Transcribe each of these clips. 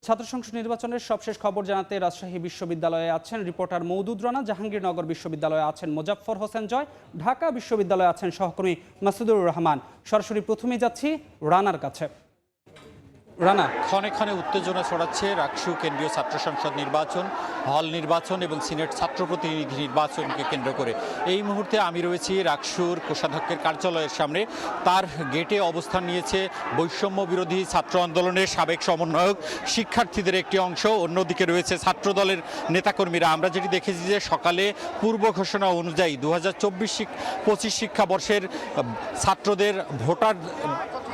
ছাত্র সংসদ নির্বাচনের সবশেষ খবর জানাতে রাজশাহী বিশ্ববিদ্যালয়ে আছেন রিপোর্টার মওদুদ রানা, জাহাঙ্গীরনগর বিশ্ববিদ্যালয়ে আছেন মোজাফফর হোসেন জয়, ঢাকা বিশ্ববিদ্যালয়ে আছেন সহকর্মী মাসুদুর রহমান। সরাসরি প্রথমেই যাচ্ছি রানার কাছে। রানা, ক্ষণে ক্ষণে উত্তেজনা ছড়াচ্ছে রাকসু কেন্দ্রীয় ছাত্র সংসদ নির্বাচন, হল নির্বাচন এবং সিনেট ছাত্র প্রতিনিধি নির্বাচনকে কেন্দ্র করে। এই মুহূর্তে আমি রয়েছি রাকসুর কোষাধ্যক্ষের কার্যালয়ের সামনে। তার গেটে অবস্থান নিয়েছে বৈষম্য বিরোধী ছাত্র আন্দোলনের সাবেক সমন্বয়ক, শিক্ষার্থীদের একটি অংশ, অন্যদিকে রয়েছে ছাত্রদলের নেতাকর্মীরা। আমরা যেটি দেখেছি যে সকালে পূর্ব ঘোষণা অনুযায়ী 2024-25 শিক্ষাবর্ষের ছাত্রদের ভোটার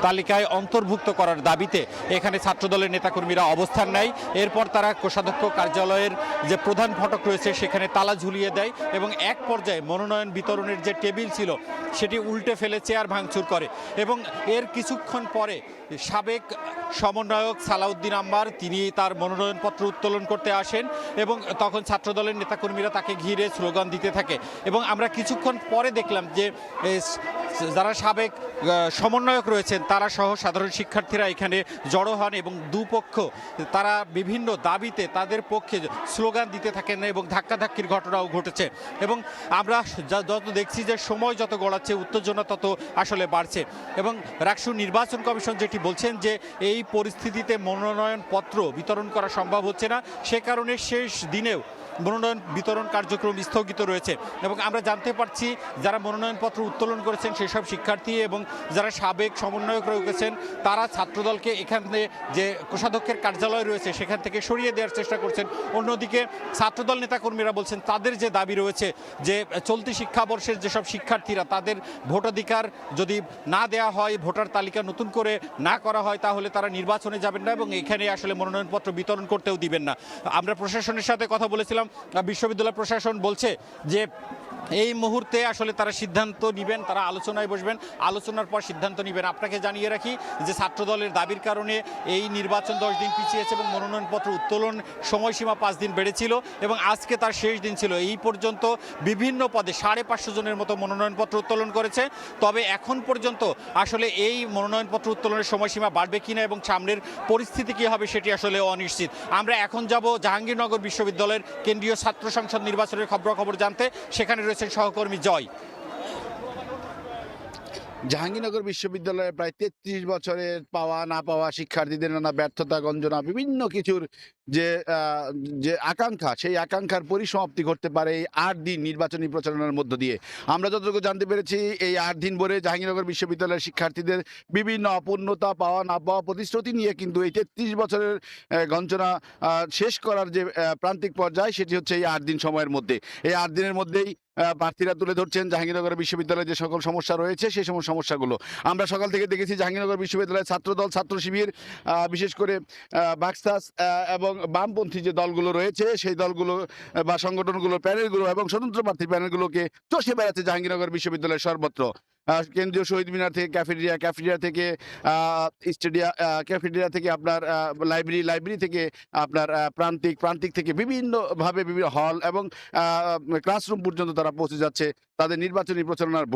তালিকায় অন্তর্ভুক্ত করার দাবিতে এখানে ছাত্রদলের নেতাকর্মীরা অবস্থান নেয়। এরপর তারা কোষাধ্যক্ষ কার্যালয়ের যে প্রধান ফটক রয়েছে সেখানে তালা ঝুলিয়ে দেয় এবং এক পর্যায়ে মনোনয়ন বিতরণের যে টেবিল ছিল সেটি উল্টে ফেলে চেয়ার ভাঙচুর করে। এবং এর কিছুক্ষণ পরে সাবেক সমন্বয়ক সালাউদ্দিন আম্বার তিনি তার মনোনয়নপত্র উত্তোলন করতে আসেন এবং তখন ছাত্রদলের নেতাকর্মীরা তাকে ঘিরে স্লোগান দিতে থাকে। এবং আমরা কিছুক্ষণ পরে দেখলাম যে যারা সাবেক সমন্বয়ক রয়েছেন তারা সহ সাধারণ শিক্ষার্থীরা এখানে জড়ো হন এবং দুপক্ষ তারা বিভিন্ন দাবিতে তাদের পক্ষে স্লোগান দিতে থাকেন এবং ধাক্কাধাক্কির ঘটনাও ঘটেছে। এবং আমরা যত দেখছি যে সময় যত গড়াচ্ছে উত্তেজনা তত আসলে বাড়ছে। এবং রাকসু নির্বাচন কমিশন যেটি বলছেন যে এই পরিস্থিতিতে মনোনয়নপত্র বিতরণ করা সম্ভব হচ্ছে না, সে কারণে শেষ দিনেও মনোনয়ন বিতরণ কার্যক্রম স্থগিত রয়েছে। এবং আমরা জানতে পারছি যারা মনোনয়নপত্র উত্তোলন করেছেন সেসব শিক্ষার্থী এবং যারা সাবেক সমন্বয়ক রয়েছেন তারা ছাত্রদলকে এখানে যে কোষাধ্যক্ষের কার্যালয় রয়েছে সেখান থেকে সরিয়ে দেওয়ার চেষ্টা করছেন। অন্যদিকে ছাত্রদল নেতাকর্মীরা বলছেন তাদের যে দাবি রয়েছে যে চলতি শিক্ষাবর্ষের যেসব শিক্ষার্থীরা তাদের ভোটাধিকার যদি না দেওয়া হয়, ভোটার তালিকা নতুন করে না করা হয়, তাহলে তারা নির্বাচনে যাবেন না এবং এখানে আসলে মনোনয়নপত্র বিতরণ করতেও দিবেন না। আমরা প্রশাসনের সাথে কথা বলেছিলাম, বিশ্ববিদ্যালয় প্রশাসন বলছে যে এই মুহূর্তে আসলে তারা সিদ্ধান্ত নেবেন, তারা আলোচনায় বসবেন, আলোচনার পর সিদ্ধান্ত নেবেন। আপনাকে জানিয়ে রাখি যে ছাত্রদলের দাবির কারণে এই নির্বাচন 10 দিন পিছিয়েছে এবং মনোনয়নপত্র উত্তোলন সময়সীমা 5 দিন বেড়েছিল এবং আজকে তার শেষ দিন ছিল। এই পর্যন্ত বিভিন্ন পদে 550 জনের মতো মনোনয়নপত্র উত্তোলন করেছে। তবে এখন পর্যন্ত আসলে এই মনোনয়নপত্র উত্তোলনের সময়সীমা বাড়বে কিনা এবং সামনের পরিস্থিতি কী হবে সেটি আসলে অনিশ্চিত। আমরা এখন যাব জাহাঙ্গীরনগর বিশ্ববিদ্যালয়ের কেন্দ্রীয় ছাত্র সংসদ নির্বাচনের খবর জানতে। সেখানে রয়েছে সহকর্মী জয়। জাহাঙ্গীরনগর বিশ্ববিদ্যালয়ে প্রায় 33 বছরের পাওয়া না পাওয়া শিক্ষার্থীদের নানা ব্যর্থতা গঞ্জনা বিভিন্ন কিছুর যে আকাঙ্ক্ষা, সেই আকাঙ্ক্ষার পরিসমাপ্তি ঘটতে পারে এই 8 দিন নির্বাচনী প্রচারণার মধ্য দিয়ে। আমরা যতটুকু জানতে পেরেছি এই 8 দিন ভরে জাহাঙ্গীরনগর বিশ্ববিদ্যালয়ের শিক্ষার্থীদের বিভিন্ন অপূর্ণতা, পাওয়া না পাওয়া প্রতিশ্রুতি নিয়ে কিন্তু এই 33 বছরের গঞ্জনা শেষ করার যে প্রান্তিক পর্যায় সেটি হচ্ছে এই 8 দিন সময়ের মধ্যে। এই 8 দিনের মধ্যেই প্রার্থীরা তুলে ধরছেন জাহাঙ্গীরনগর বিশ্ববিদ্যালয়ে যে সকল সমস্যা রয়েছে সেই সমস্যাগুলো। আমরা সকাল থেকে দেখেছি জাহাঙ্গীরনগর বিশ্ববিদ্যালয়ের ছাত্রদল, ছাত্র শিবির, বিশেষ করে বাক্সাস এবং বামপন্থী যে দলগুলো রয়েছে সেই দলগুলো বা সংগঠনগুলো, প্যানেলগুলো এবং স্বতন্ত্র প্রার্থী প্যানেলগুলোকে চষে বেড়াচ্ছে জাহাঙ্গীরনগর বিশ্ববিদ্যালয়ের সর্বত্র। কেন্দ্রীয় শহীদ মিনার থেকে ক্যাফেটেরিয়া থেকে ক্যাফেটেরিয়া থেকে আপনার লাইব্রেরি থেকে আপনার প্রান্তিক থেকে বিভিন্নভাবে বিভিন্ন হল এবং ক্লাসরুম পর্যন্ত তারা পৌঁছে যাচ্ছে তাদের নির্বাচনী প্রচারণার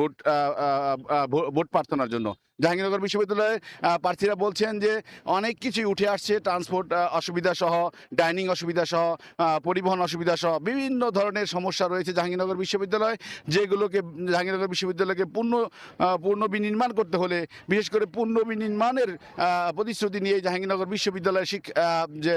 ভোট প্রার্থনার জন্য। জাহাঙ্গীরনগর বিশ্ববিদ্যালয়ে প্রার্থীরা বলছেন যে অনেক কিছুই উঠে আসছে, ট্রান্সপোর্ট অসুবিধা সহ, ডাইনিং অসুবিধা সহ, পরিবহন অসুবিধা সহ বিভিন্ন ধরনের সমস্যা রয়েছে জাহাঙ্গীরনগর বিশ্ববিদ্যালয়, যেগুলোকে জাহাঙ্গীরনগর বিশ্ববিদ্যালয়কে পূর্ণ বিনির্মাণ করতে হলে, বিশেষ করে পূর্ণ বিনির্মাণের প্রতিশ্রুতি নিয়ে জাহাঙ্গীরনগর বিশ্ববিদ্যালয়ের যে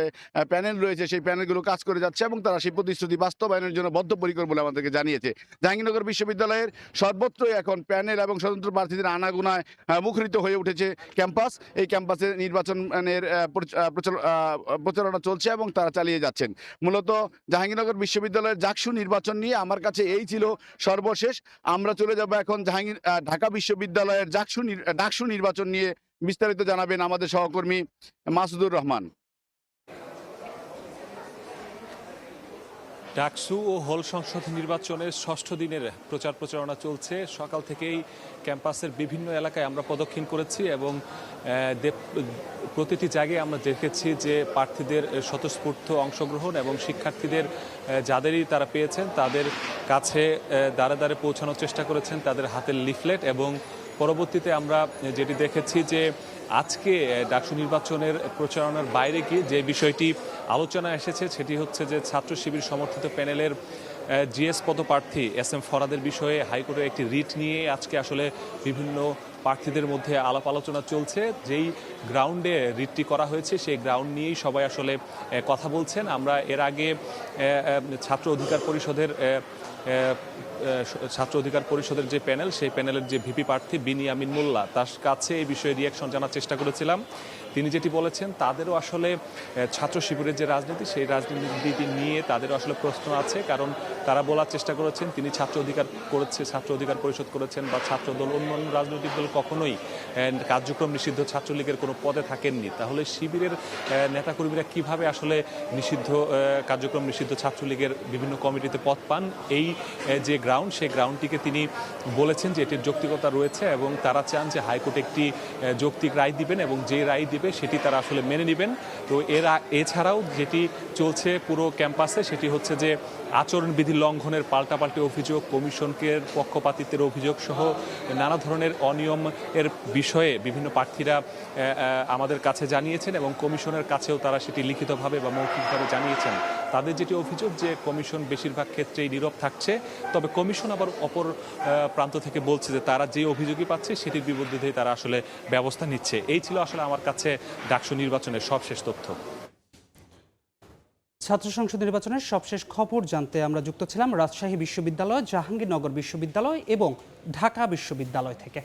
প্যানেল রয়েছে সেই প্যানেলগুলো কাজ করে যাচ্ছে এবং তারা সেই প্রতিশ্রুতি বাস্তবায়নের জন্য বদ্ধপরিকর বলে আমাদেরকে জানিয়েছে। জাহাঙ্গীরনগর বিশ্ববিদ্যালয়ের সর্বত্রই এখন প্যানেল এবং স্বতন্ত্র প্রার্থীদের আনাগোনায় মুখরিত হয়ে উঠেছে ক্যাম্পাস। এই ক্যাম্পাসে নির্বাচনের প্রচারণা চলছে এবং তারা চালিয়ে যাচ্ছেন। মূলত জাহাঙ্গীরনগর বিশ্ববিদ্যালয়ের জাকসু নির্বাচন নিয়ে আমার কাছে এই ছিল সর্বশেষ। আমরা চলে যাব এখন ঢাকা বিশ্ববিদ্যালয়ের ডাকসু নির্বাচন নিয়ে বিস্তারিত জানাবেন আমাদের সহকর্মী মাসুদুর রহমান। ডাকসু ও হল সংসদ নির্বাচনের 6ষ্ঠ দিনের প্রচারণা চলছে। সকাল থেকেই ক্যাম্পাসের বিভিন্ন এলাকায় আমরা প্রদক্ষিণ করেছি এবং প্রতিটি জায়গায় আমরা দেখেছি যে প্রার্থীদের স্বতঃস্ফূর্ত অংশগ্রহণ এবং শিক্ষার্থীদের যাদেরই তারা পেয়েছেন তাদের কাছে দ্বারে দ্বারে পৌঁছানোর চেষ্টা করেছেন তাদের হাতের লিফলেট। এবং পরবর্তীতে আমরা যেটি দেখেছি যে আজকে ডাকসু নির্বাচনের প্রচারণার বাইরে গিয়ে যে বিষয়টি আলোচনা এসেছে সেটি হচ্ছে যে ছাত্র শিবির সমর্থিত প্যানেলের জিএস পদপ্রার্থী এস এম ফরহাদের বিষয়ে হাইকোর্টের একটি রিট নিয়ে আজকে আসলে বিভিন্ন প্রার্থীদের মধ্যে আলাপ আলোচনা চলছে। যেই গ্রাউন্ডে রিটটি করা হয়েছে সেই গ্রাউন্ড নিয়েই সবাই আসলে কথা বলছেন। আমরা এর আগে ছাত্র অধিকার পরিষদের যে প্যানেল, সেই প্যানেলের যে ভিপি প্রার্থী বিনিয়ামিন মোল্লা, তার কাছে এই বিষয়ে রিয়াকশন জানার চেষ্টা করেছিলাম। তিনি যেটি বলেছেন, তাদেরও আসলে ছাত্র শিবিরের যে রাজনীতি, সেই রাজনীতি নিয়ে তাদেরও আসলে প্রশ্ন আছে। কারণ তারা বলার চেষ্টা করেছেন তিনি ছাত্র অধিকার পরিষদ করেছেন বা ছাত্রদল, অন্যান্য রাজনৈতিক দল কখনোই কার্যক্রম নিষিদ্ধ ছাত্রলীগের কোনো পদে থাকেননি। তাহলে শিবিরের নেতাকর্মীরা কিভাবে আসলে কার্যক্রম নিষিদ্ধ ছাত্রলীগের বিভিন্ন কমিটিতে পদ পান? এই যে গ্রাউন্ড, সেই গ্রাউন্ডটিকে তিনি বলেছেন যে এটির যৌক্তিকতা রয়েছে এবং তারা চান যে হাইকোর্ট একটি যৌক্তিক রায় দিবেন এবং যে রায় দিবে সেটি তারা আসলে মেনে নেবেন। তো এছাড়াও যেটি চলছে পুরো ক্যাম্পাসে সেটি হচ্ছে যে আচরণবিধি লঙ্ঘনের পাল্টাপাল্টি অভিযোগ, কমিশনকে পক্ষপাতিত্বের অভিযোগ সহ নানা ধরনের অনিয়ম এর বিষয়ে বিভিন্ন প্রার্থীরা আমাদের কাছে জানিয়েছেন এবং কমিশনের কাছেও তারা সেটি লিখিতভাবে বা মৌখিকভাবে জানিয়েছেন। তাদের যেটি অভিযোগ যে কমিশন বেশিরভাগ ক্ষেত্রেই নীরব থাকছে, তবে কমিশন আবার অপর প্রান্ত থেকে বলছে যে তারা যে অভিযোগই পাচ্ছে সেটির বিরুদ্ধে তারা আসলে ব্যবস্থা নিচ্ছে। এই ছিল আসলে আমার কাছে ডাকসু নির্বাচনের সবশেষ তথ্য। ছাত্র সংসদ নির্বাচনের সবশেষ খবর জানতে আমরা যুক্ত ছিলাম রাজশাহী বিশ্ববিদ্যালয়, জাহাঙ্গীরনগর বিশ্ববিদ্যালয় এবং ঢাকা বিশ্ববিদ্যালয় থেকে।